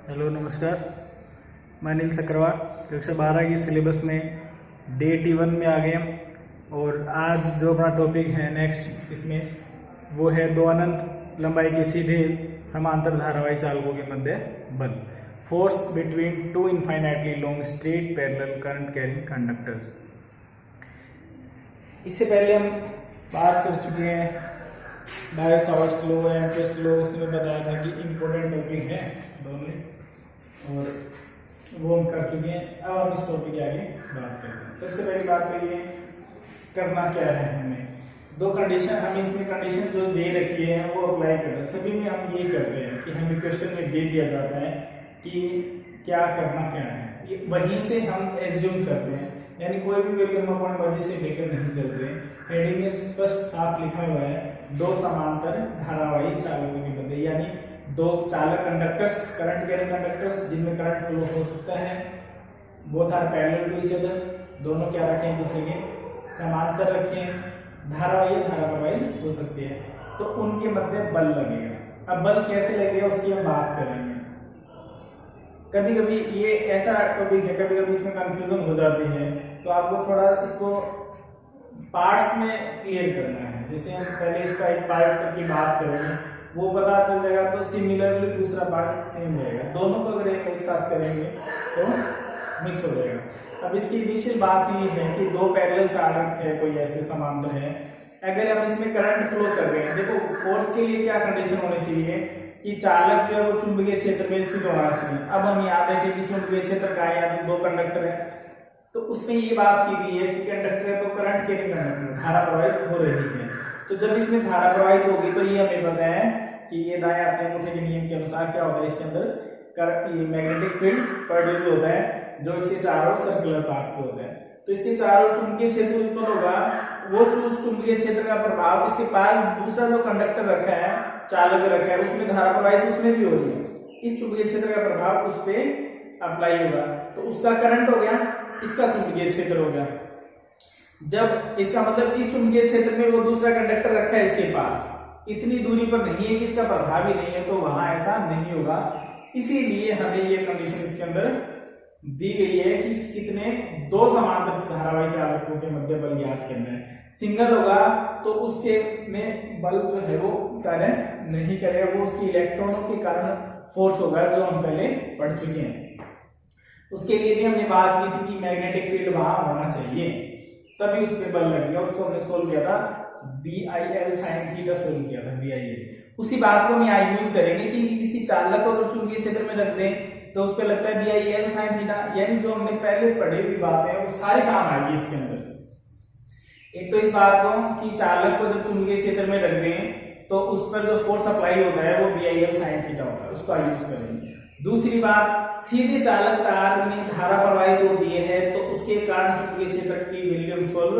Hello नमस्कार, मैं अनिल सक्रावा कक्षा 12 की सिलेबस में डे T1 में आ गए हम। और आज जो अपना टॉपिक है नेक्स्ट इसमें वो है दो अनंत लंबाई के सीधे समांतर धारावाही चालकों के मध्य बल, force between two infinitely long straight parallel current carrying conductors. इससे पहले हम बात कर चुके हैं डायो-सावर्ट्स लॉ, एम्पीयर्स लॉ, उसमें बताया था कि इम्पोर्टेंट टॉपिक है दोनों और वो हम कर चुके हैं। अब हम इस टॉपिक के आगे बात करते हैं। सबसे पहली बात करिए करना क्या है हमें, दो कंडीशन हम इसमें कंडीशन जो दे रखी है वो अप्लाई कर रहे हैं। सभी में हम ये करते हैं कि हमें क्वेश्चन में दे दिया जाता है कि क्या करना क्या है, वहीं से हम एज्यूम करते हैं, यानी कोई भी वैल्यू हम अपनी मर्जी से लेकर नहीं चलते। हेडिंग में स्पष्ट साफ लिखा हुआ है दो समांतर धारावाही चालकों के मध्य, यानी दो चालक कंडक्टर्स, करंट कैरिंग कंडक्टर्स जिनमें करंट फ्लो हो सकता है, both are parallel to each other, दोनों क्या रखें दूसरे के समांतर रखें, धारावाही हो सकती है, तो उनके मध्य बल लगेगा। अब बल कैसे लगेगा उसकी हम बात करेंगे। कभी कभी ये ऐसा टॉपिक है, कभी कभी इसमें कंफ्यूजन हो जाती है, तो आपको थोड़ा इसको पार्ट्स में क्लियर करना है। जैसे हम पहले इसका एक पार्ट की बात करेंगे वो पता चल जाएगा, तो सिमिलरली दूसरा पार्ट सेम रहेगा। दोनों को अगर एक साथ करेंगे तो मिक्स हो जाएगा। अब इसकी इनिशियल बात ये है कि दो पैरेलल चालक है, कोई ऐसे समांतर है, अगर हम इसमें करंट फ्लो कर रहे हैं, देखो फोर्स के लिए क्या कंडीशन होनी चाहिए कि चालक जो है वो चुंबकीय क्षेत्र में स्थित होना चाहिए। अब हम याद है कि चुंबकीय क्षेत्र का है, यहाँ दो कंडक्टर है, तो उसमें ये बात की गई है कि कंडक्टर है तो करंट कैरिंग कंडक्टर धारा प्रवाहित हो रही है। तो जब इसमें धारा प्रवाहित होगी तो ये हमें पता है कि ये दाएं हाथ अंगूठे के नियम के अनुसार क्या होता है, इसके अंदर ये मैग्नेटिक फील्ड प्रोड्यूस होता है जो इसके चारों सर्कुलर पाथ पे होता है। तो इसके चारों चुंबकीय क्षेत्र उत्पन्न होगा, वो चुंबकीय क्षेत्र का प्रभाव इसके पास दूसरा जो कंडक्टर रखा है, चालक रखा है, उसमें धारा प्रवाहित उसमें भी हो रही है, इस चुंबकीय क्षेत्र का प्रभाव उस पर अप्लाई होगा, तो उसका करंट हो गया, इसका चुंबकीय क्षेत्र हो गया। जब इसका मतलब इस चुंबकीय क्षेत्र में वो दूसरा कंडक्टर रखा है, इसके पास इतनी दूरी पर नहीं है कि इसका प्रभाव ही नहीं है, तो वहां ऐसा नहीं होगा। इसीलिए हमें ये कंडीशन इसके अंदर दी गई है कि कितने दो समांतर धारावाही चालकों के मध्य बल ज्ञात करना है। सिंगल होगा तो उसके में बल जो है वो कार्य नहीं करेगा, वो उसकी इलेक्ट्रॉनों के कारण फोर्स होगा, जो हम पहले पढ़ चुके हैं। उसके लिए भी हमने बात की थी कि मैग्नेटिक फील्ड वहां होना चाहिए, तभी उस पर बल लगेगा। उसको हमने सोल्व किया था, BIL sin थीटा सोल्व किया था, BIL। उसी बात को हम यहाँ यूज करेंगे कि किसी चालक को अगर चुंबकीय क्षेत्र में रख दें तो उस पर लगता है BIL sin थीटा, यानी जो हमने पहले पढ़ी हुई बात है वो सारे काम आएगी इसके अंदर। एक तो इस बात को कि चालक को जब चुंबकीय क्षेत्र में रख दें तो उस पर जो फोर्स अप्लाई होता है वो BIL sin थीटा होता है, उसका यूज करेंगे। दूसरी बात, सीधे चालक तार में धारा प्रवाहित होती है तो उसके कारण चुंबकीय क्षेत्र की वैल्यू हम सोल्व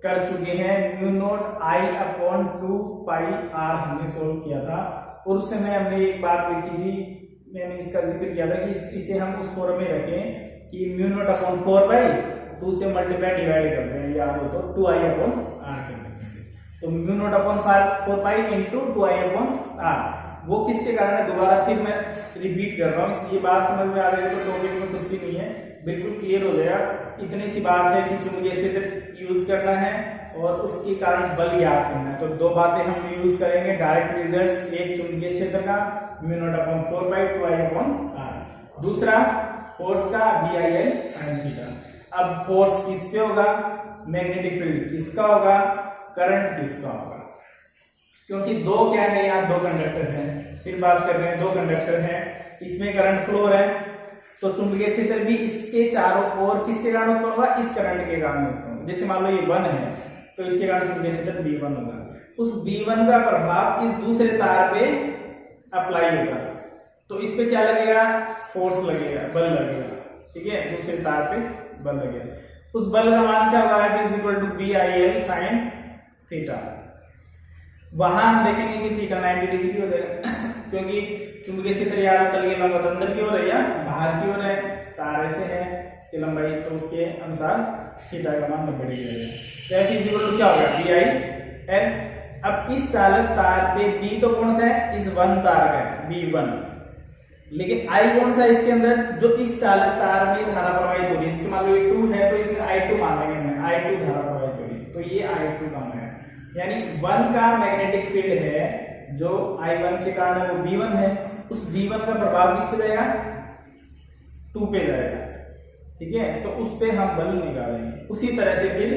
कर चुके हैं, μ0I/2πr हमने सोल्व किया था। और उस समय हमने एक बात लिखी थी, मैंने इसका जिक्र किया था कि इसे हम उस फॉर्म में रखें कि μ0/4π2 से मल्टीप्लाई डिवाइड करते हैं, याद हो तो 2I/r करते हैं। तो μ0/4π × 2I/r वो किसके कारण है, दोबारा फिर मैं रिपीट कर रहा हूँ, ये बात समझ में आ गई तो टॉपिक में कुछ भी नहीं है, बिल्कुल क्लियर हो जाएगा। इतनी सी बात है कि चुंबकीय क्षेत्र यूज करना है और उसके कारण बल ज्ञात करना है। तो दो बातें हम यूज करेंगे डायरेक्ट रिजल्ट्स, एक चुंबकीय क्षेत्र का μ0/4π2I/r, दूसरा फोर्स का BIL sin थीटा। अब फोर्स किस पे होगा, मैग्नेटिक फील्ड किसका होगा, करंट किसका होगा, क्योंकि दो क्या है, यहाँ दो कंडक्टर हैं। फिर बात कर रहे हैं, दो कंडक्टर हैं, इसमें करंट फ्लो है, तो चुंबकीय क्षेत्र भी इसके चारों ओर किसके कारण उत्पन्न होगा, इस करंट के कारण उत्पन्न होगा। जैसे मान लो ये 1 है तो इसके कारण चुंबकीय क्षेत्र B1 होगा, उस B1 का प्रभाव इस दूसरे तार पे अप्लाई होगा, तो इस पे क्या लगेगा, फोर्स लगेगा, बल लगेगा, ठीक है, दूसरे तार पे बल लगेगा। उस बल का मान क्या होगा, F = BIL sin थीटा। वहां हम देखेंगे कि थीटा 90 डिग्री हो जाएगा, क्योंकि चुंबकीय क्षेत्र यार तल के लंबवत अंदर की ओर है या बाहर की ओर है, तार ऐसे है, इसकी लंबाई, तो उसके अनुसार थीटा का मान 90 डिग्री है। तो क्या होगा, BIL। अब इस चालक तार पे B तो कौन सा है, इस 1 तार का है, B1, लेकिन आई कौन सा है इसके अंदर, जो इस चालक तार में धारा प्रवाहित हो रही है। जैसे मान लो ये 2 है तो इसमें I2 मान लेंगे मैं, I2 धारा प्रवाहित हो रही है, तो ये I2 का है। यानी 1 का मैग्नेटिक फील्ड है जो I1 के कारण है वो B1 है, उस B1 का प्रभाव किस पे जाएगा, 2 पे जाएगा, ठीक है। तो उस पे हम बल निकालेंगे। उसी तरह से फिर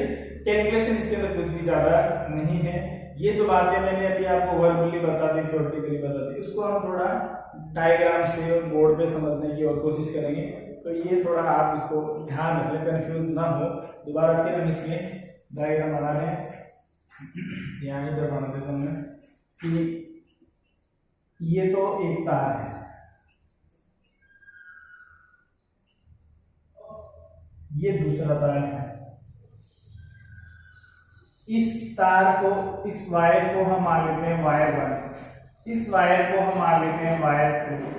कैलकुलेशन इसके अंदर कुछ भी ज्यादा नहीं है। ये जो बातें मैंने अभी आपको वर्बली बता दी, थ्योरेटिकली बता दी, उसको हम थोड़ा डायग्राम से और बोर्ड पे समझने की और कोशिश करेंगे। तो ये थोड़ा आप इसको ध्यान रखें, कंफ्यूज ना हो। दोबारा फिर हम इसमें डायग्राम बना रहे हैं, यहाँ इधर बना देता हूँ मैं कि ये तो एक तार है, ये दूसरा तार है। इस तार को, इस वायर को हम मान लेते हैं वायर 1, इस वायर को हम मान लेते हैं वायर 2।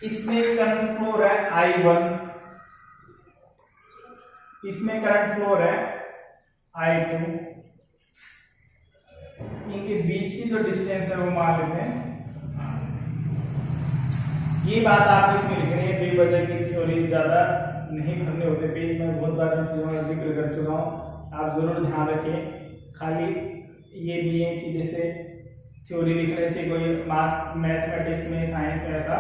इसमें करंट फ्लो है I1, इसमें करंट फ्लो है I2। इनके बीच की जो डिस्टेंस है वो मान लेते हैं। ये बात आप इसमें लिख रहे हैं, बेवजह की थ्योरी ज्यादा नहीं भरने होते पेज में, बहुत बार इन चीजों का जिक्र कर चुका हूँ, आप जरूर ध्यान रखें। खाली ये भी है कि जैसे थ्योरी लिखने से कोई मार्क्स मैथमेटिक्स में, साइंस में ऐसा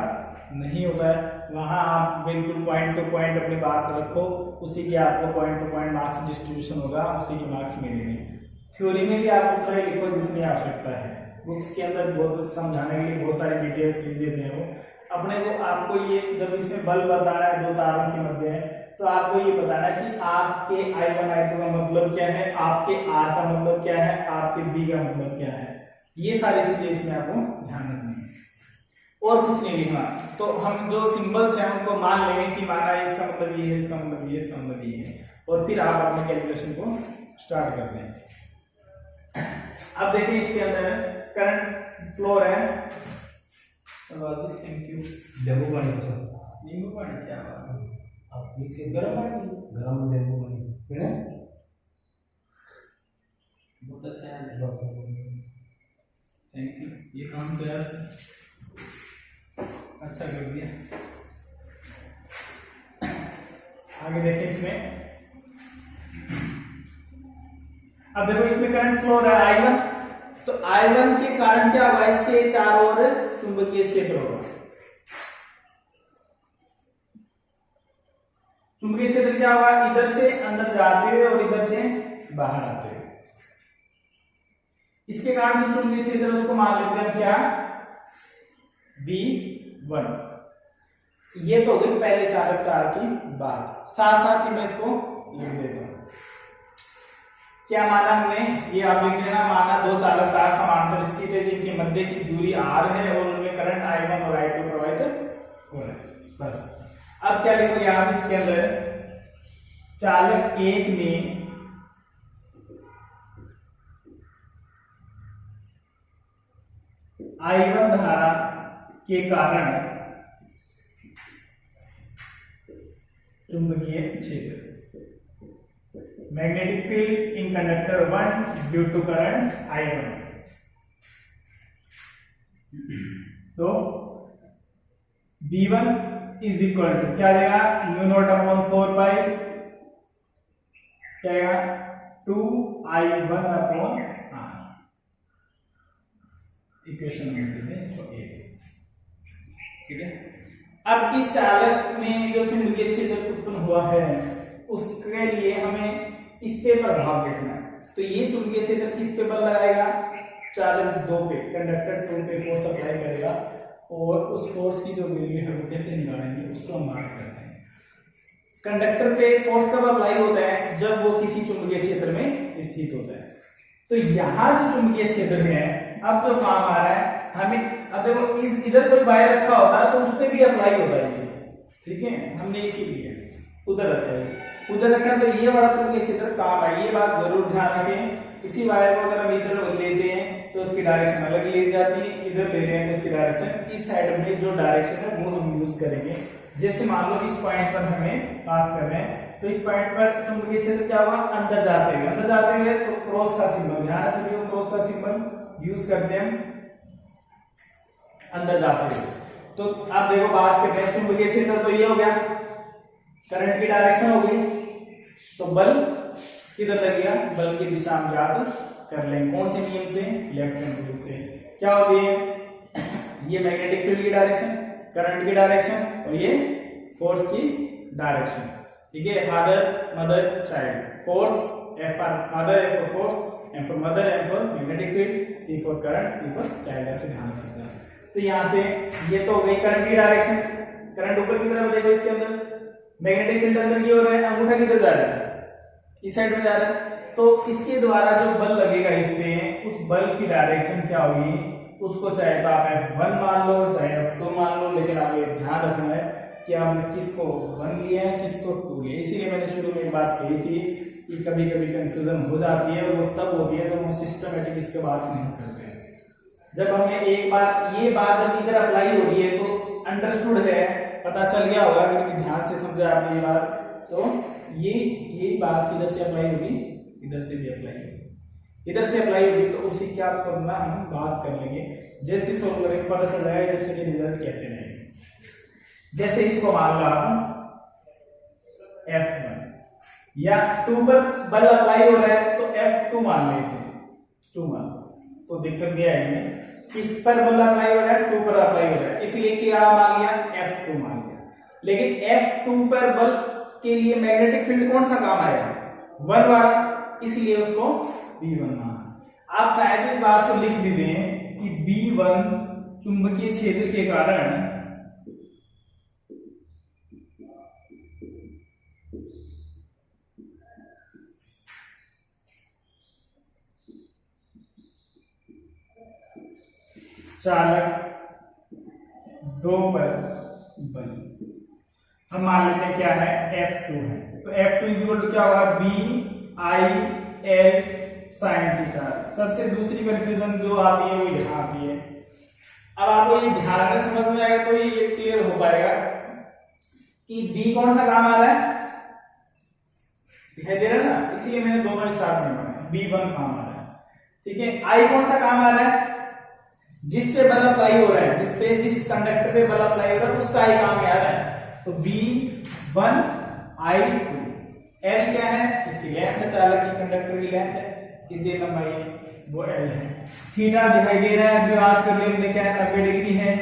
नहीं होता है। वहाँ आप बिल्कुल पॉइंट टू पॉइंट अपनी बात रखो, उसी के आपको point two point marks distribution होगा, उसी के मार्क्स मिलेंगे। थ्योरी में भी आप उतना ही लिखो जितनी आवश्यकता है। बुक्स के अंदर बहुत कुछ समझाने के लिए बहुत सारी डिटेल्स लिख देते हैं वो। अपने को आपको ये जब इसमें बल बताना है, 2 तारों के मध्य है, तो आपको ये बताना है कि आपके I1 I2 का मतलब क्या है, आपके R का मतलब क्या है, आपके B का मतलब क्या है। ये सारी चीजें इसमें आपको ध्यान रखनी है और कुछ नहीं लिखना। तो हम जो सिंबल्स हैं उनको मान लेंगे कि माना इसका मतलब ये है, इसका मतलब ये, इसका मतलब ये है, और फिर आप अपने कैलकुलेशन को स्टार्ट करते हैं। अब देखिए इसके अंदर करंट फ्लो है, थैंक यू। नींबू पानी नींबू पानी क्या बात है, आप गर्म पानी, गर्म नींबू पानी है, बहुत अच्छा है, थैंक यू। ये काम तो यार अच्छा कर दिया। आगे देखिए इसमें, अब देखो इसमें करंट फ्लो रहा है I1, तो I1 के कारण क्या होगा, इसके चारों ओर चुंबकीय क्षेत्र होगा। चुंबकीय क्षेत्र क्या होगा, इधर से अंदर जाते हुए और इधर से बाहर आते हुए। इसके कारण जो चुंबकीय क्षेत्र उसको मान लेते हैं क्या, B1। ये तो हो गई पहले चालक तार की बात। साथ साथ ही मैं इसको लिख देता हूं। क्या माना हमने, ये आप लिख लेना, माना 2 चालक तार समांतर स्थित है जिनके मध्य की दूरी R है और उनमें करंट I1 और I2 प्रवाहित हो रहा है। बस अब क्या लिखोगे आप इसके अंदर, चालक 1 में I1 धारा के कारण चुंबकीय क्षेत्र, magnetic field in conductor 1 due to current I1। तो B1 इज इक्वल टू क्या देगा, μ0/4π क्या आएगा, 2I1/R। इक्वेशन नंबर इसको 1, ठीक है। अब इस चालक में जो चुंबकीय क्षेत्र उत्पन्न हुआ है उसके लिए हमें इस पे प्रभाव देखना है। तो ये चुंबकीय क्षेत्र किस पे बल लगाएगा, चालक 2 पे, कंडक्टर 2 पे फोर्स अप्लाई करेगा, और उस फोर्स की जो वैल्यू है वो कैसे निकालेंगे उसको हम मार्क करते हैं। कंडक्टर पे फोर्स कब अप्लाई होता है, जब वो किसी चुंबकीय क्षेत्र में स्थित होता है। तो यहाँ जो चुंबकीय क्षेत्र में है, अब जो काम आ रहा है हमें, अब देखो इस इधर कोई वायर रखा होता है तो उस पर भी अप्लाई होता है, ठीक है। हमने एक ही लिया, उधर रखा है, उधर रखा है, तो ये वाला चुंबकीय क्षेत्र काम है। ये बात जरूर ध्यान रखें। इसी वायर को अगर हम इधर लेते हैं तो उसकी डायरेक्शन अलग ली जाती है, इधर ले रहे हैं तो उसकी डायरेक्शन, इस साइड में जो डायरेक्शन है वो हम यूज करेंगे। जैसे मान लो इस पॉइंट पर हमें बात कर रहे हैं, तो इस पॉइंट पर चुंबकीय क्षेत्र क्या हुआ, अंदर जाते हुए तो क्रॉस का सिंबल, ध्यान से क्रॉस का सिंबल यूज करते हैं। अंदर जाते हुए। तो अब देखो बात करते हैं चुंबकीय क्षेत्र, तो ये हो गया करंट की डायरेक्शन हो गई, तो बल किधर लग गया, बल की दिशा हम ज्ञात कर लेंगे कौन से नियम से, लेफ्ट हैंड रूल से। क्या होती है, ये मैग्नेटिक फील्ड की डायरेक्शन, करंट की डायरेक्शन, और ये फोर्स की डायरेक्शन। ठीक है, father mother child, force F for father, F for force, M for mother, M for magnetic field, C for current, C for child, ऐसे ध्यान रखना है। तो यहाँ से ये तो हो गई करंट की डायरेक्शन, करंट ऊपर की तरफ देखो, इसके अंदर मैग्नेटिक फील्ड अंदर की ओर है, अंगूठा किधर जा रहा है, इस साइड में जा रहा है, तो इसके द्वारा जो बल लगेगा इस पे, उस बल की डायरेक्शन क्या होगी, उसको चाहे तो आप F1 मान लो चाहे F2 मान लो, लेकिन आपको ध्यान रखना है कि हमने किसको 1 लिया है किसको 2 लिया। इसीलिए मैंने शुरू में एक बात कही थी कि कभी कभी कंफ्यूजन हो जाती है, वो तब होती है जब हम सिस्टमेटिक इसके बात नहीं करते हैं। जब हमने एक बात ये बात जब इधर अप्लाई हो रही है तो अंडरस्टूड है, पता चल गया होगा, क्योंकि ध्यान से समझा आपने ये बात, तो ये बात किधर से अप्लाई होगी, इधर से भी अप्लाई होगी, इधर से अप्लाई होगी, तो उसी क्या करना हम बात कर लेंगे, जैसे सोल्व करेंगे पता चल जाएगा जैसे कि रिजल्ट कैसे रहेगा। जैसे इसको मान लो आप F1 या 2 पर बल अप्लाई हो रहा है, तो F2 मान लो, इसे 2 मान लो, तो दिक्कत क्या है, किस पर बल अप्लाई हो रहा है, 2 पर अप्लाई हो रहा है, इसलिए क्या मान लिया, F2 मान लिया। लेकिन F2 पर बल के लिए मैग्नेटिक फील्ड कौन सा काम आएगा, 1 वाला, इसलिए उसको B1 माना। आप चाहे तो इस बात को लिख भी दें कि B1 चुंबकीय क्षेत्र के कारण चालक 2 पर बल, हम मान लेते हैं क्या है, F2 है, तो F2 इक्वल टू क्या होगा, BI L sin थीटा। सबसे दूसरी कंफ्यूजन जो आती है वो यहाँ आती है। अब आपको ये ध्यान में समझ में आएगा तो ये क्लियर हो पाएगा कि B कौन सा काम आ रहा है, दिखाई दे रहा है ना, इसीलिए मैंने दोनों एक साथ में बनाया, B1 काम आ रहा है। ठीक है, I कौन सा काम आ रहा है, जिस पे बल अप्लाई हो रहा है, जिस कंडक्टर पे बल अप्लाई हो रहा है उसका I काम में आ रहा है, तो B1 I2। L क्या है, इसकी लेंथ है, चालक की कंडक्टर की लेंथ है, कितनी लंबाई है, वो L है। थीटा दिखाई दे रहा है, अभी बात कर लिए हमने क्या है, 90 डिग्री है,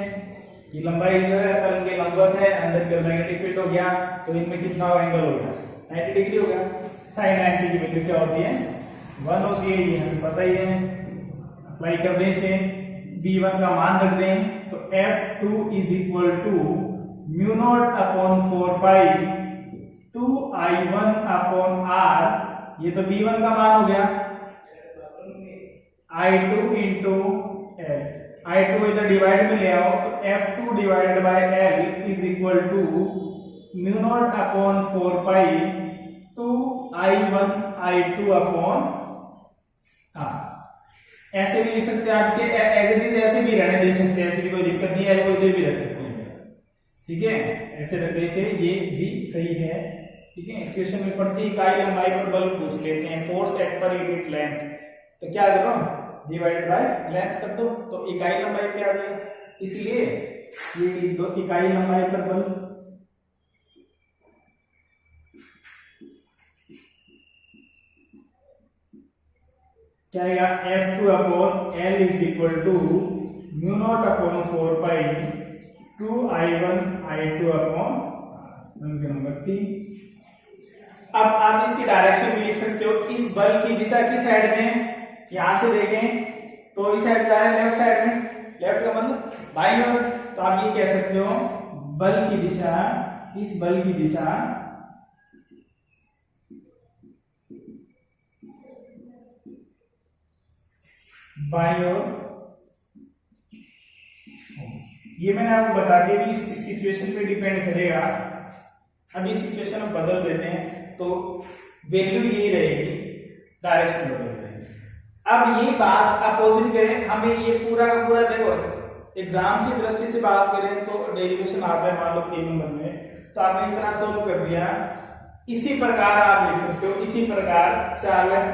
ये लंबाई जो है तरंग के लंबवत है, अंदर के मैग्नेटिक फील्ड हो गया, तो इनमें कितना एंगल हो गया, 90 डिग्री हो गया। साइन 90 की वैल्यू क्या होती है, 1 होती है, ये हमें पता ही है। अप्लाई करने से B1 का मान रख दें, तो F2 is equal to mu naught upon 4 pi 2I1 upon R, ये तो B1 का मान हो गया, I2 इंटू L, I2 इधर डिवाइड में ले आओ, तो F2 divide by L is equal to mu naught upon 4 pi 2I1 I2 upon R। ऐसे भी लिख सकते हैं आप इसे, ऐसे भी रहने दे सकते हैं, ऐसे भी कोई दिक्कत नहीं है, कोई इधर भी रख सकते हैं। ठीक है, ऐसे रखने से ये भी सही है। ठीक है, क्वेश्चन में प्रति इकाई लंबाई पर बल पूछ लेते हैं, force at per unit length, तो क्या करो, डिवाइड बाय लेंथ कर दो, तो इकाई लंबाई पे आ जाएगा, इसलिए ये दो इकाई लंबाई पर बल क्या आएगा, F2 upon L is equal to mu naught upon 4 pi 2I1 I2 upon number 3। अब आप इसकी डायरेक्शन भी लिख सकते हो, इस बल की दिशा किस साइड में, यहां से देखें तो इस साइड जा रहा है, लेफ्ट साइड में, लेफ्ट का मतलब बाईं ओर, तो आप ये कह सकते हो बल की दिशा, इस बल की दिशा बाईं ओर। ये मैंने आपको बता दिया कि इस सिचुएशन पे डिपेंड करेगा। अब ये सिचुएशन हम बदल देते हैं तो वैल्यू यही रहेगी, डायरेक्शन बदल देंगे। अब ये बात अपोजिट करें, हमें ये पूरा का पूरा देखो, एग्जाम की दृष्टि से बात करें तो डेरिवेशन आता है मान लो 3 नंबर में, तो आपने इतना सोल्व कर दिया। इसी प्रकार आप लिख सकते हो, इसी प्रकार चालक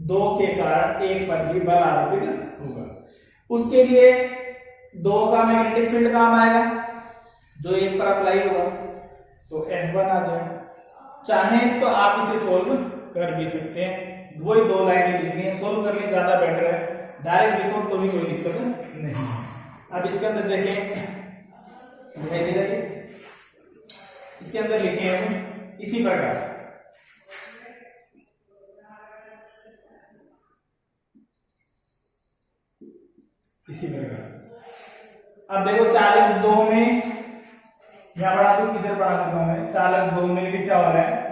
2 के कारण 1 पर भी बल आरोपित होगा। उसके लिए दो का मैग्नेटिक फील्ड काम आएगा जो एक पर अप्लाई होगा, तो F1 आ जाएगा। चाहे तो आप इसे सोल्व कर भी सकते हैं, वही दो लाइनें लिखनी है, सोल्व करनी ज्यादा बेटर है, डायरेक्ट लिखो तो भी कोई दिक्कत नहीं। अब इसके अंदर देखें, दिखाई दे रहा है, इसके अंदर लिखे हैं इसी प्रकार, इसी प्रकार। अब देखो चालक 2 में, यहां बढ़ा दो, इधर बढ़ा देता हूं मैं, चालक 2 में भी क्या हो रहा है,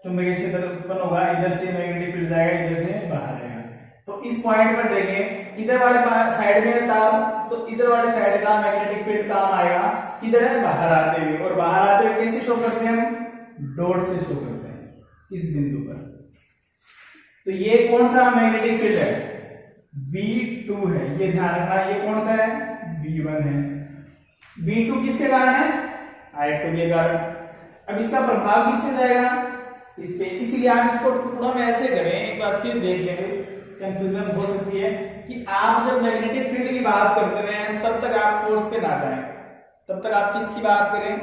चुंबकीय क्षेत्र उत्पन्न होगा, इधर से मैग्नेटिक फील्ड जाएगा, इधर से बाहर जाएगा। तो इस पॉइंट पर देखें, इधर वाले साइड में तार, तो इधर वाले साइड का मैग्नेटिक फील्ड काम आएगा किधर है, बाहर आते हुए, और बाहर आते हुए कैसे शो करते हैं हम, डॉट से शो करते हैं इस बिंदु पर। तो ये कौन सा मैग्नेटिक फील्ड है, B2 है, ये ध्यान रखना। ये कौन सा है, B1 है। B2 किसके कारण है, I2 के कारण। अब इसका प्रभाव किस पे जाएगा, इस पे, इसीलिए आप इसको टुकड़ों में ऐसे करें, एक बार फिर देख लेंगे, कंफ्यूजन हो सकती है कि आप जब मैग्नेटिक फील्ड की बात करते रहे तब तक आप फोर्स पे ना जाएं, तब तक आप किसकी बात करें,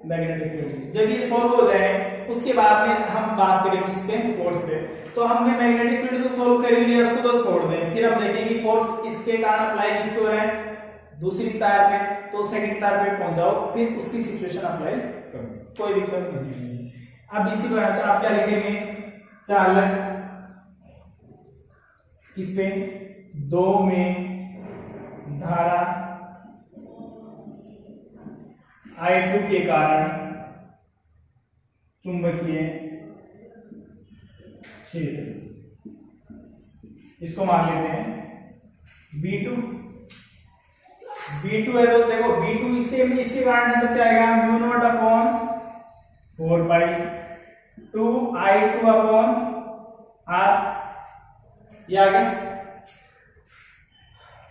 मैग्नेटिक फील्ड। जब ये सॉल्व हो जाए उसके बाद में हम बात करें किस पे, फोर्स पे। तो हमने मैग्नेटिक फील्ड को सॉल्व कर लिया, उसको तो छोड़ दें, फिर हम देखेंगे कि फोर्स इसके कारण अप्लाई किसके हो रहा है, दूसरी तार पे, तो सेकंड तार पे पहुंच जाओ, फिर उसकी सिचुएशन अप्लाई करो, कोई दिक्कत नहीं है। अब इसी प्रकार आप क्या लिखेंगे, चालक इस पे 2 में धारा I2 के कारण चुंबकीय क्षेत्र, इसको मान लेते हैं B2। B2 है तो देखो B2 इसके कारण है, तो क्या आएगा, mu naught upon 4 pi 2 I2 upon R, ये आ गया।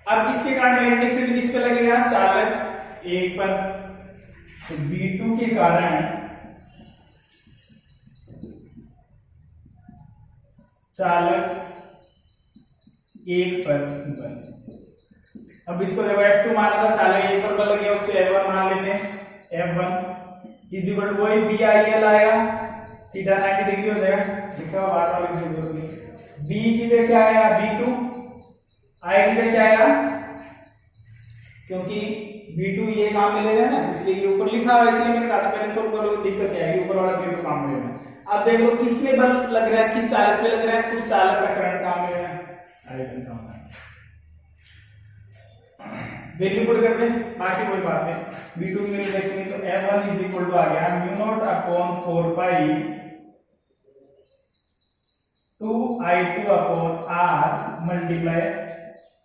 अब इसके कारण मैग्नेटिक फील्ड किस पे लगेगा, चालक 1 पर, तो B2 के कारण चालक 1 पर बल। अब इसको देखो F2 माना था, चालक 1 पर बल लग गया, उसको F1 मान लेते हैं। F1 इज इक्वल टू वही BIL आएगा, थीटा 90 डिग्री हो जाएगा, लिखा हुआ बार बार लिखने की जरूरत नहीं। B की जगह क्या आया, B2, I की जगह क्या आया, क्योंकि B2 ये काम में ले रहे हैं ना, इसलिए ये ऊपर लिखा हुआ है, इसलिए मैंने कहा था पहले सोल्व करो, दिक्कत क्या है, ऊपर वाला B2 काम में लेना। अब देख लो किस में बल लग रहा है, किस चालक पे लग रहा है, उस चालक का करंट काम में लेना है, I1 काम है। वैल्यू पुट करते हैं, बाकी कोई बात नहीं। B2 में देखेंगे तो F1 इज इक्वल टू आ गया mu naught upon 4 pi 2 I2 upon R multiply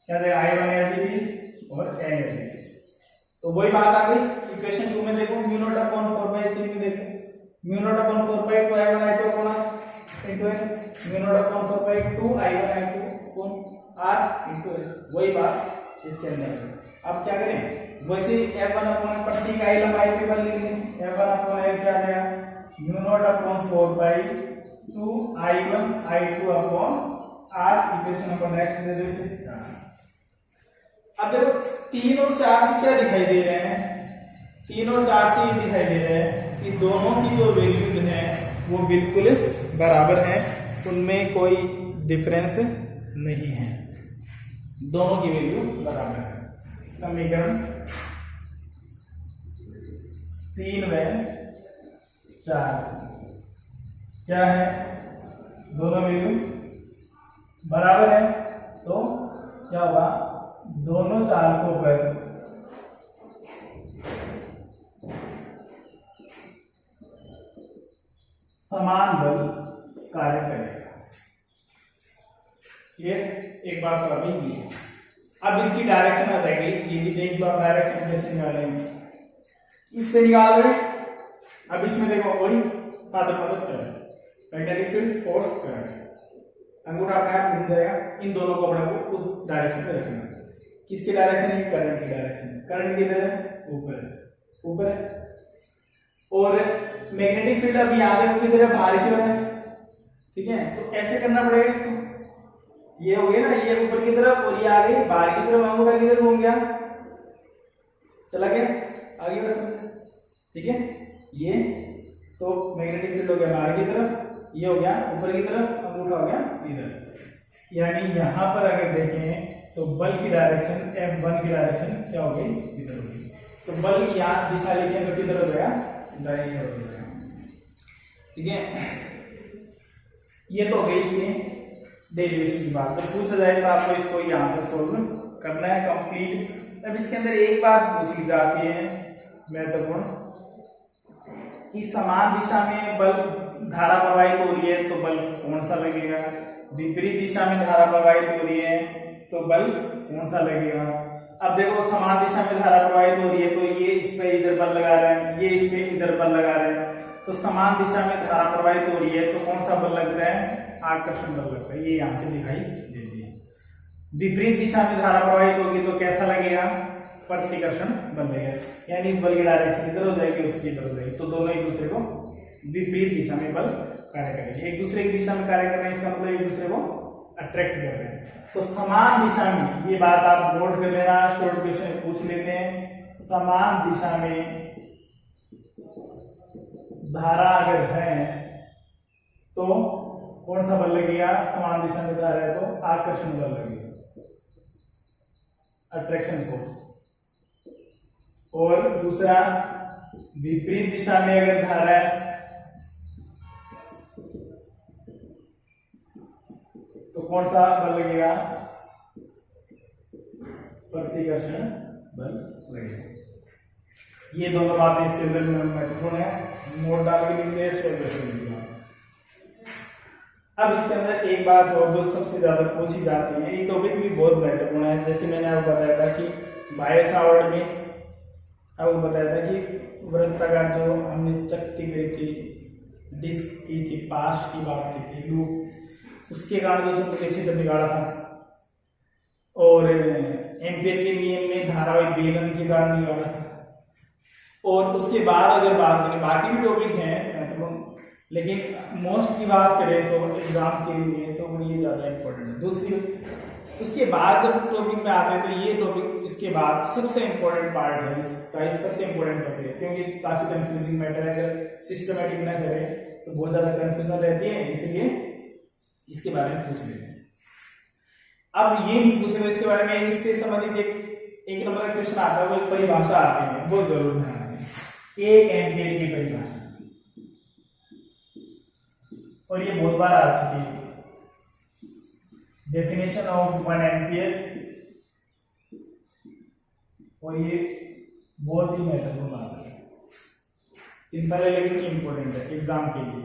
क्या देगा, I1 एज इट इज और N एज इट इज। तो वही बात आ गई, इक्वेशन 2 में देखो म्यू नॉट अपॉन 4 पाई 3 में देखो mu naught upon 4 pi 2 I1 I2 upon R into N, mu naught upon 4 pi 2 I1 I2 upon R into N, वही बात इसके अंदर है। अब क्या करें, वैसे F1 अपॉन पट्टी का I लंबाई पे बल लिख लें, F1 अपॉन L क्या आ गया, mu naught upon 4 pi 2 I1 I2 upon R, equation number next दे दो इसे। अब देखो 3 और 4 से क्या दिखाई दे रहे हैं, 3 और 4 से ये दिखाई दे रहा है कि दोनों की जो वैल्यूज हैं वो बिल्कुल बराबर हैं, उनमें कोई डिफरेंस नहीं है, दोनों की वैल्यू बराबर है। समीकरण 3 व 4 क्या है, दोनों वैल्यू बराबर है, तो क्या होगा, दोनों चालकों पर समान बल कार्य करेगा। ये एक बात तो अभी की है। अब इसकी डायरेक्शन आ जाएगी, ये भी देख लो डायरेक्शन कैसे निकालेंगे, इस पे निकाल रहे। अब इसमें देखो वही फादर मदद चल मैग्नेटिक फील्ड फोर्स करंट, अंगूठा अपने आप घूम जाएगा, इन दोनों को अपने को उस डायरेक्शन में रखना। किसकी डायरेक्शन है, करंट की डायरेक्शन। करंट किधर है, ऊपर है, ऊपर है। और मैग्नेटिक फील्ड अभी आगे किधर है, बाहर की ओर है, ठीक है। तो ऐसे करना पड़ेगा इसको, ये हो गया ना, ये ऊपर की तरफ और ये आगे बाहर की तरफ, अंगूठा किधर घूम गया, चला गया आगे बस, ठीक है। ये तो मैग्नेटिक फील्ड हो गया बाहर की तरफ, ये हो गया ऊपर की तरफ, अंगूठा हो गया इधर। यानी यहाँ पर अगर देखें तो बल की डायरेक्शन F1 की डायरेक्शन क्या हो गई, इधर हो गई। तो बल यहाँ दिशा लिखे तो किधर हो गया, दाहिनी ओर हो गया, ठीक है। ये तो हो गई इसकी डेरिवेशन की बात। तो पूछा जाए तो आपको इसको यहाँ पर सोल्व करना है कंप्लीट। अब इसके अंदर एक बात पूछी जाती है महत्वपूर्ण, कि समान दिशा में बल धारा प्रवाहित हो रही है तो बल कौन सा लगेगा, विपरीत दिशा में धारा प्रवाहित हो रही है तो बल कौन सा लगेगा। अब देखो समान दिशा में धारा प्रवाहित हो रही है तो ये इस पे इधर बल लगा रहे हैं, ये इस पे इधर बल लगा रहे हैं, तो समान दिशा में धारा प्रवाहित हो रही है तो कौन सा बल लगता है, आकर्षण बल लगता है, ये यहाँ से दिखाई देती है। विपरीत दिशा में धारा प्रवाहित होगी तो कैसा लगेगा, प्रतिकर्षण बल लगेगा, यानी इस बल की डायरेक्शन इधर हो जाएगी, उसकी इधर हो जाएगी, तो दोनों एक दूसरे को विपरीत दिशा में बल कार्य करेंगे, एक दूसरे की दिशा में कार्य कर रहे हैं, इसका मतलब एक दूसरे को अट्रैक्ट कर रहे हैं। तो समान दिशा में, ये बात आप नोट कर लेना, शॉर्ट क्वेश्चन पूछ लेते हैं, समान दिशा में धारा अगर है तो कौन सा बल लगेगा, समान दिशा में धारा है तो आकर्षण बल लगेगा, अट्रैक्शन फोर्स। और दूसरा, विपरीत दिशा में अगर धारा है तो कौन सा बल लगेगा, प्रतिकर्षण बल लगेगा। ये दोनों बातें इसके अंदर महत्वपूर्ण है, नोट डाल के लिखते हैं। अब इसके अंदर एक बात और जो सबसे ज्यादा पूछी जाती है, ये टॉपिक भी बहुत महत्वपूर्ण है, जैसे मैंने आपको बताया था कि बायो सावर्ट में आपको बताया था कि वृत्ताकार जो हमने चक्की गई थी, डिस्क की थी, पास की बात की थी, लूप, उसके कारण जो चुंबकीय क्षेत्र निकाला था, और एम्पियर के नियम में धारावाही बेलन के कारण निकाला था। और उसके बाद अगर बात करें, बाकी भी टॉपिक हैं लेकिन मोस्ट की बात करें तो एग्जाम के लिए तो वो ये ज्यादा इंपॉर्टेंट है। दूसरी, उसके बाद जब टॉपिक में आते हैं तो ये टॉपिक इसके बाद सबसे इंपॉर्टेंट पार्ट है इसका, सबसे इंपॉर्टेंट टॉपिक है, क्योंकि काफी कंफ्यूजिंग मैटर है, अगर सिस्टमेटिक ना करें तो बहुत ज्यादा कंफ्यूजन रहती है, इसलिए इसके बारे में पूछ लेते हैं। अब ये नहीं पूछ रहे इसके बारे में, इससे संबंधित एक नंबर का क्वेश्चन आता है, वो एक परिभाषा आती है, वो जरूर ध्यान रखें, 1 एम्पियर की परिभाषा, और ये बहुत बार आ चुकी है। डेफिनेशन ऑफ 1 एम्पियर, और ये बहुत ही महत्वपूर्ण बात है, सिंपल है लेकिन इंपॉर्टेंट है एग्जाम के लिए।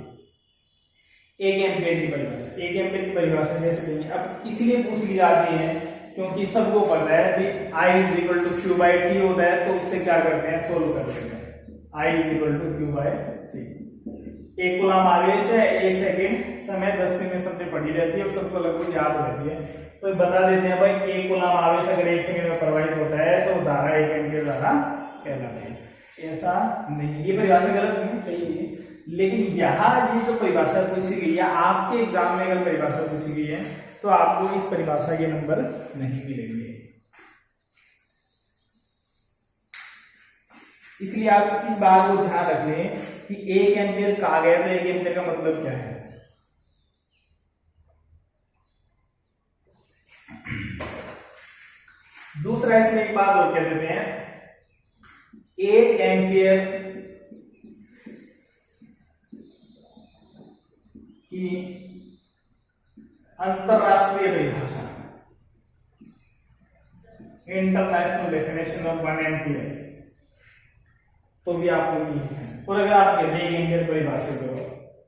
1 एम्पियर की परिभाषा, 1 एम्पियर की परिभाषा कैसे देंगे, अब इसीलिए पूछ ली जाती है क्योंकि सबको पता है कि I = Q/T होता है, तो उससे क्या करते हैं, सोल्व करते हैं। I = Q/T, 1 कूलम आवेश है, 1 सेकेंड समय, 10वीं में सबसे पढ़ी रहती है और सबको लगभग याद रहती है, तो बता देते हैं भाई 1 कूलम आवेश अगर 1 सेकेंड में प्रवाहित होता है तो धारा 1 एम्पियर धारा कहलाती है। ऐसा नहीं, ये परिभाषा गलत नहीं, सही है, लेकिन यहाँ ये जो परिभाषा पूछी गई है, आपके एग्जाम में अगर परिभाषा पूछी गई है तो आपको इस परिभाषा के नंबर नहीं मिलेंगे। इसलिए आप इस बात को ध्यान रख लें कि 1 एम्पियर कहा गया तो 1 एम्पियर का मतलब क्या है। दूसरा, इसमें एक बात और कह देते हैं, 1 एम्पियर की अंतरराष्ट्रीय परिभाषा, इंटरनेशनल डेफिनेशन ऑफ 1 एम्पियर, तो भी आपको नहीं है, और अगर आप कहते हैं 1 एम्पियर परिभाषित करो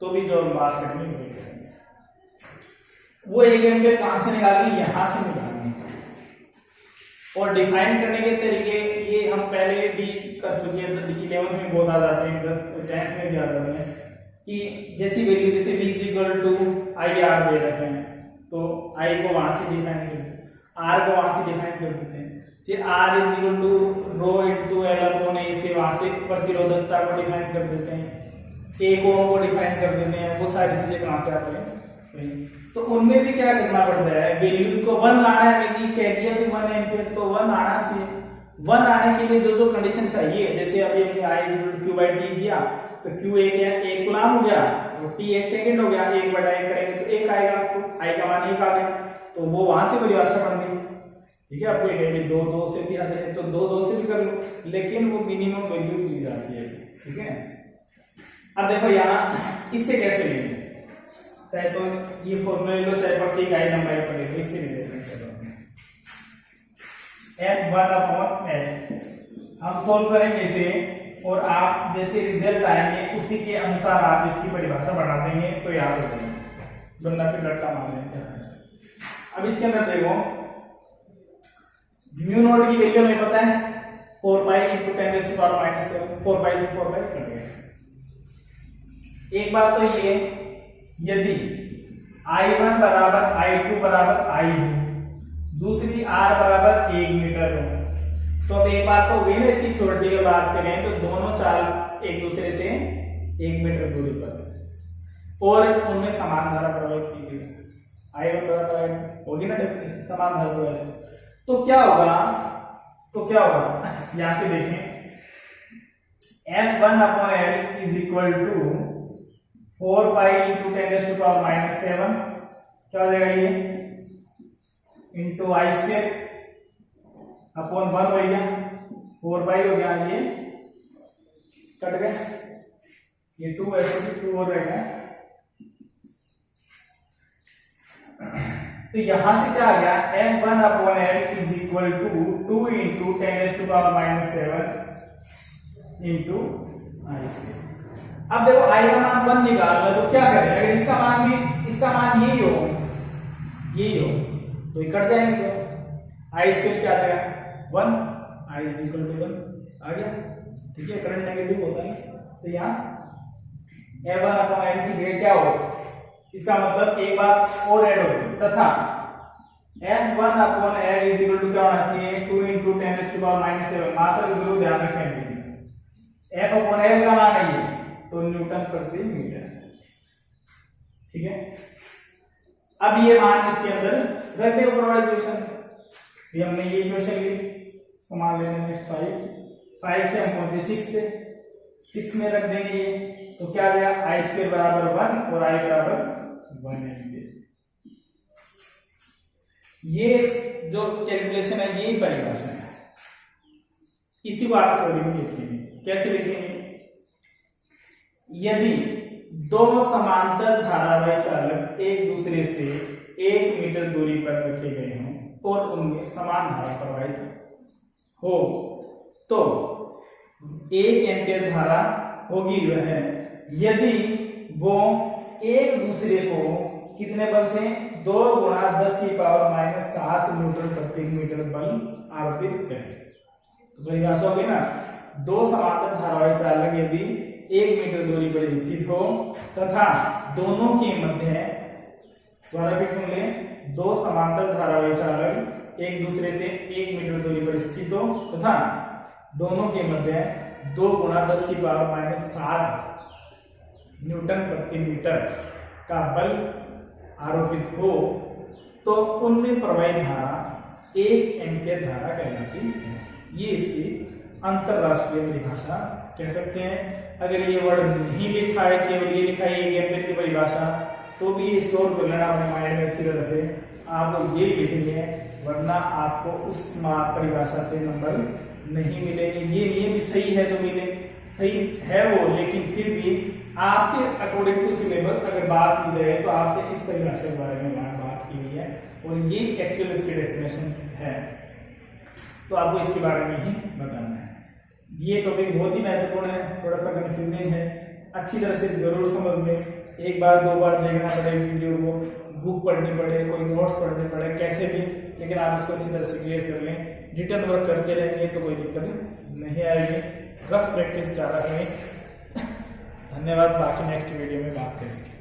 तो भी जो बात करनी पड़ेगी, वो 1 एम्पियर कहां से निकालनी, यहां से निकालनी। और डिफाइन करने के तरीके ये हम पहले भी कर चुके हैं, 11th में बहुत आ जाते हैं, 10th में भी आ जाते हैं, कि जैसी वैल्यू जैसे V = IR दे रखे हैं तो I को वहां से डिफाइन कर देते हैं, R को वहां से डिफाइन कर देते हैं, फिर R = ρ/L/A से वहां से प्रतिरोधकता को डिफाइन कर देते हैं, A को डिफाइन कर देते हैं, वो सारी चीजें कहां से आती है, तो उनमें भी क्या करना पड़ता है, वैल्यूज को 1 लाना है, कि कह दिया कि 1 एम्पियर तो 1 आना चाहिए। 1 आने के लिए जो जो कंडीशन चाहिए, जैसे अभी हमने I q by t किया तो q एक गुलाम हो गया, तो t 1 सेकंड हो गया, 1 बटा 1 करेंगे तो 1 आएगा, आपको I का मान 1 आ गया, तो वो वहां से परिभाषा बन गई। ठीक है, आपको ये 2 से भी आते हैं तो 2 से भी कर लो, लेकिन वो मिनिमम वैल्यू मिल जाती है। ठीक है, अब देखो यहाँ इससे कैसे लेंगे, चाहे तो ये फॉर्मूला ले लो, चाहे प्रत्येक I नंबर पर ले लो, इससे ले लेते हैं। F1/L हम सोल्व करेंगे इसे, और आप जैसे रिजल्ट आएंगे उसी के अनुसार आप इसकी परिभाषा बढ़ा देंगे तो याद हो जाएगा, वरना फिर रट्टा मार लेंगे। अब इसके अंदर देखो, म्यू नॉट की वैल्यू हमें पता है 4 पाई × 10⁻⁻⁷, 4 पाई से 4 पाई कट गया। एक बात तो ये, यदि I1 बराबर I2 बराबर I हो, दूसरी R बराबर 1 मीटर हो, तो अब एक बात तो हुई ना, इसकी थ्योरेटिकल बात करें तो दोनों चाल एक दूसरे से 1 मीटर दूरी पर और उनमें समान धारा प्रवाहित की गई, I1 बराबर होगी ना डेफिनेशन, समान धारा प्रवाहित। तो क्या होगा, यहां से देखें, F1/L इज इक्वल टू 4 पाई × 10⁻⁻⁷, क्या हो जाएगा ये, इंटू I² अपॉन 1 हो गया, 4 पाई हो गया, ये कट गया, ये 2 है तो 2 और रहेगा। तो यहां से क्या आ गया, F1/L is equal to 2 × 10⁻⁷ into I²। अब देखो I का मान 1 निकालना, तो क्या करें, अगर इसका मान यही हो तो ये कट जाएंगे, तो I² क्या आ जाएगा 1, I = 1 आ गया। ठीक है, करंट नेगेटिव होता है, तो यहाँ F1/L की ग्रेड क्या हो, इसका मतलब एक बात और ऐड होगी, तथा F1/L इज इक्वल टू क्या होना चाहिए, 2 × 10⁻⁷। मात्र जरूर ध्यान रखें, F/L का मान है ये, तो न्यूटन प्रति मीटर। ठीक है, अब ये मान इसके अंदर रख दे, ऊपर वाला इक्वेशन, ये हमने ये इक्वेशन ली, तो मान लेंगे नेक्स्ट 5 से हम पहुंचे 6 पे, 6 में रख देंगे ये, तो क्या आ गया, I² बराबर 1 और I बराबर 1 एम्पियर। ये जो कैलकुलेशन है, यही परिभाषा है, इसी को आप थ्योरी में लिखेंगे। कैसे लिखेंगे, यदि दो समांतर धारावाही चालक एक दूसरे से 1 मीटर दूरी पर रखे गए हों और उनमें समान धारा प्रवाहित हो, तो 1 एम्पियर धारा होगी वह यदि वो एक दूसरे को कितने बल से, 2 × 10⁻⁷ न्यूटन प्रति मीटर बल आरोपित करें। तो परिभाषा होगी ना, 2 समांतर धारावाही चालक यदि 1 मीटर दूरी पर स्थित हो तथा दोनों के मध्य, द्वारा फिर सुन ले, 2 समांतर धारावाही चालक एक दूसरे से 1 मीटर दूरी पर स्थित हो तथा दोनों के मध्य 2 × 10⁻⁷ न्यूटन प्रति मीटर का बल आरोपित हो, तो उनमें प्रवाहित धारा 1 एम्पियर धारा कहलाती है। ये इसकी अंतरराष्ट्रीय परिभाषा कह सकते हैं। अगर ये वर्ड नहीं लिखा है, केवल ये लिखा है 1 एम्पियर की परिभाषा, तो भी स्टोर कर लेना अपने माइंड में अच्छी तरह से, आप लोग ये लिखेंगे, वरना आपको उस परिभाषा से नंबर नहीं मिलेंगे। ये नियम सही है तो मिले, सही है वो, लेकिन फिर भी आपके अकॉर्डिंग टू सिलेबस अगर बात की जाए तो आपसे इस परिभाषा के बारे में बात की गई है और ये एक्चुअल इसकी डेफिनेशन है, तो आपको इसके बारे में ही बताना है। ये टॉपिक बहुत ही महत्वपूर्ण है, थोड़ा सा कंफ्यूजिंग है, अच्छी तरह से जरूर समझ लें। 1 बार 2 बार देखना पड़े वीडियो को, बुक पढ़नी पड़े, कोई नोट्स पढ़ने पड़े, कैसे भी, लेकिन आप इसको अच्छी तरह से क्लियर कर लें। रिटर्न वर्क करते रहेंगे तो कोई दिक्कत नहीं आएगी, रफ प्रैक्टिस ज़्यादा करें। धन्यवाद, बाकी नेक्स्ट वीडियो में बात करेंगे।